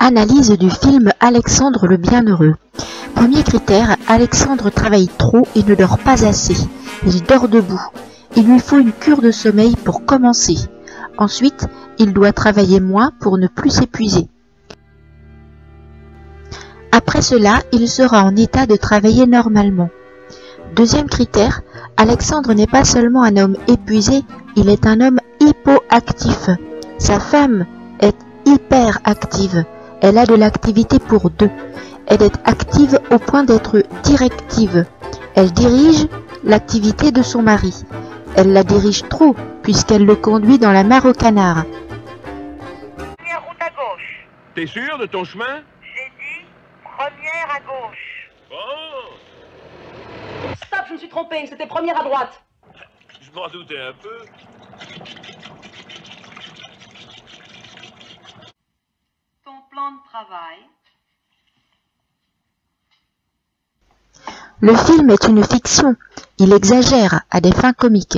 Analyse du film Alexandre le Bienheureux. Premier critère, Alexandre travaille trop et ne dort pas assez. Il dort debout. Il lui faut une cure de sommeil pour commencer. Ensuite, il doit travailler moins pour ne plus s'épuiser. Après cela, il sera en état de travailler normalement. Deuxième critère, Alexandre n'est pas seulement un homme épuisé, il est un homme hypoactif. Sa femme est hyperactive. Elle a de l'activité pour deux. Elle est active au point d'être directive. Elle dirige l'activité de son mari. Elle la dirige trop, puisqu'elle le conduit dans la mare au canard. Première route à gauche. T'es sûr de ton chemin? J'ai dit première à gauche. Bon, Stop, je me suis trompé, c'était première à droite. je m'en doutais un peu. Ton plan de travail. Le film est une fiction. Il exagère à des fins comiques.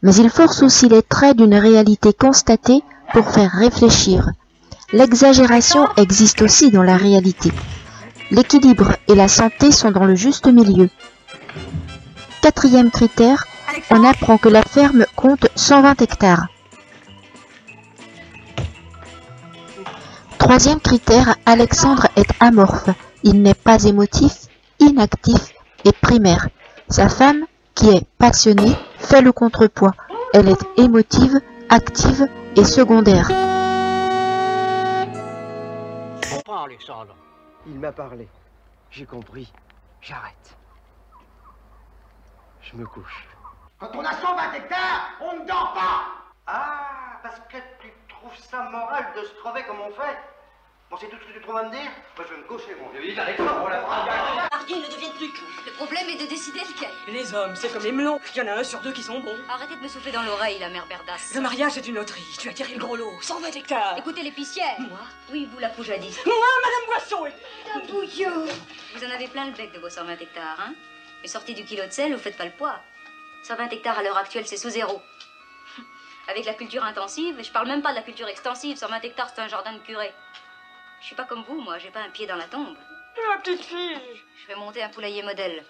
Mais il force aussi les traits d'une réalité constatée pour faire réfléchir. L'exagération existe aussi dans la réalité. L'équilibre et la santé sont dans le juste milieu. Quatrième critère, on apprend que la ferme compte 120 hectares. Troisième critère, Alexandre est amorphe. Il n'est pas émotif, inactif et primaire. Sa femme, qui est passionnée, fait le contrepoids. Elle est émotive, active et secondaire. Je comprends, Alexandre. Il m'a parlé. J'ai compris. J'arrête. Je me couche. Quand on a 120 hectares, on ne dort pas. Ah, parce que tu trouves ça moral de se crever comme on fait. Bon, c'est tout ce que tu trouves à me dire. Moi, je vais me coucher, mon vieux. On la fera bien. Mariés ne deviennent plus. Le problème est de décider lequel. Les hommes, c'est comme les melons, il y en a un sur deux qui sont bons. Arrêtez de me souffler dans l'oreille, la mère Berdas. Le mariage est une loterie, tu as tiré le gros lot, 120 hectares. Écoutez l'épicière. Moi? Oui, vous la poujadiste. Moi, Madame Boisson. Un bouillon. Vous en avez plein le bec de vos 120 hectares, hein. Mais sortez du kilo de sel, vous faites pas le poids. 120 hectares à l'heure actuelle, c'est sous zéro. Avec la culture intensive, et je parle même pas de la culture extensive, 120 hectares, c'est un jardin de curé. Je suis pas comme vous, moi, j'ai pas un pied dans la tombe. Ma petite fille. Je vais monter un poulailler modèle.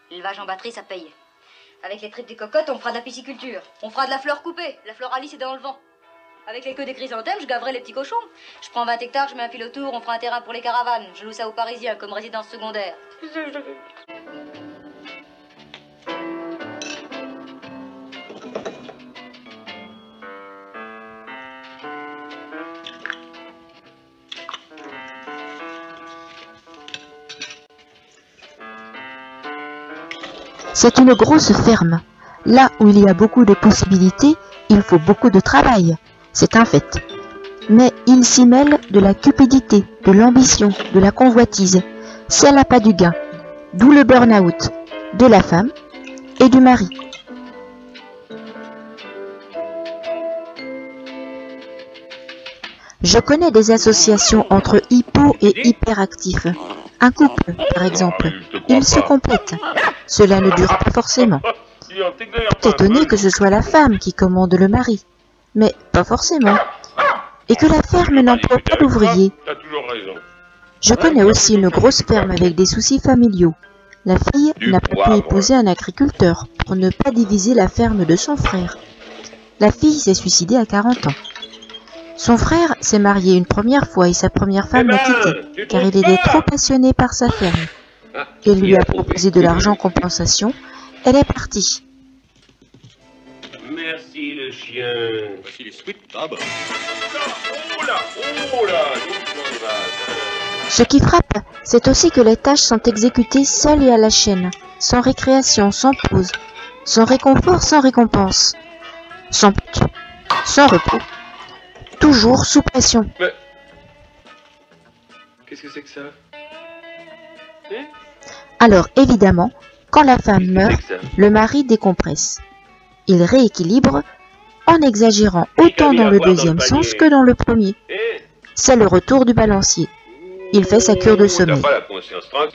L'élevage en batterie, ça paye. Avec les tripes des cocottes, on fera de la pisciculture. On fera de la fleur coupée. La floralie, c'est dans le vent. Avec les queues des chrysanthèmes, je gaverai les petits cochons. Je prends 20 hectares, je mets un fil autour, on fera un terrain pour les caravanes. Je loue ça aux Parisiens comme résidence secondaire. C'est une grosse ferme. Là où il y a beaucoup de possibilités, il faut beaucoup de travail. C'est un fait. Mais il s'y mêle de la cupidité, de l'ambition, de la convoitise. C'est l'appât du gain. D'où le burn-out de la femme et du mari. Je connais des associations entre hypo et hyperactifs. Un couple, par exemple, ils se complètent. Cela ne dure pas forcément. Étonné que ce soit la femme qui commande le mari, mais pas forcément. Et que la ferme n'emploie pas d'ouvriers. Je connais aussi une grosse ferme avec des soucis familiaux. La fille n'a pas pu épouser un agriculteur pour ne pas diviser la ferme de son frère. La fille s'est suicidée à 40 ans. Son frère s'est marié une première fois et sa première femme l'a quitté, car il était trop passionné par sa ferme. Il lui a proposé de l'argent en compensation. Elle est partie. Merci le chien. Voici les sweet tabs. Oh là, Ce qui frappe, c'est aussi que les tâches sont exécutées seules et à la chaîne, sans récréation, sans pause, sans réconfort, sans récompense, sans but, sans repos, toujours sous pression. Mais qu'est-ce que c'est que ça? Alors évidemment, quand la femme meurt, le mari décompresse. Il rééquilibre en exagérant autant dans le deuxième sens que dans le premier. C'est le retour du balancier. Il fait sa cure de sommeil.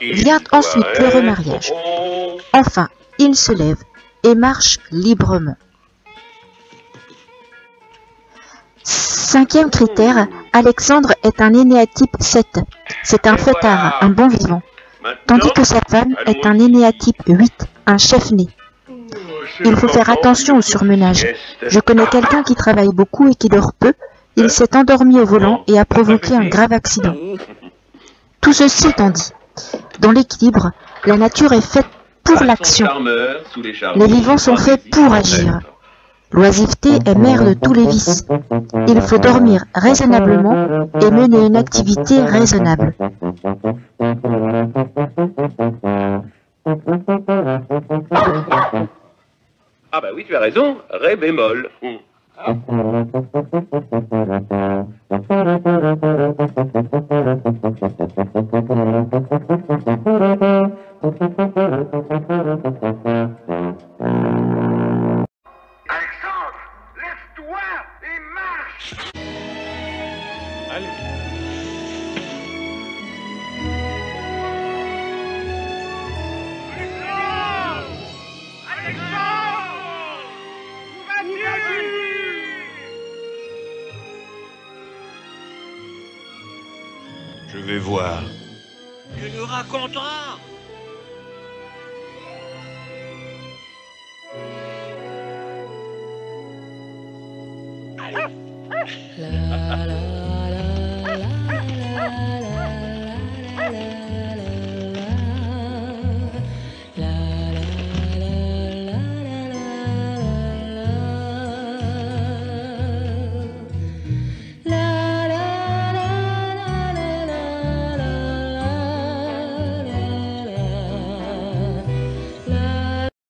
Vient ensuite le remariage. Enfin, il se lève et marche librement. Cinquième critère, Alexandre est un énéatype 7. C'est un fêtard, un bon vivant. Tandis que sa femme est un énéatype 8, un chef-né. Il faut faire attention au surmenage. Je connais quelqu'un qui travaille beaucoup et qui dort peu. Il s'est endormi au volant et a provoqué un grave accident. Tout ceci étant dit, dans l'équilibre, la nature est faite pour l'action. Les vivants sont faits pour agir. L'oisiveté est mère de tous les vices. Il faut dormir raisonnablement et mener une activité raisonnable. Ah bah oui, tu as raison, ré bémol. Alexandre, lève-toi et marche. Allez. Je vais voir. Tu nous raconteras. La la la la la la.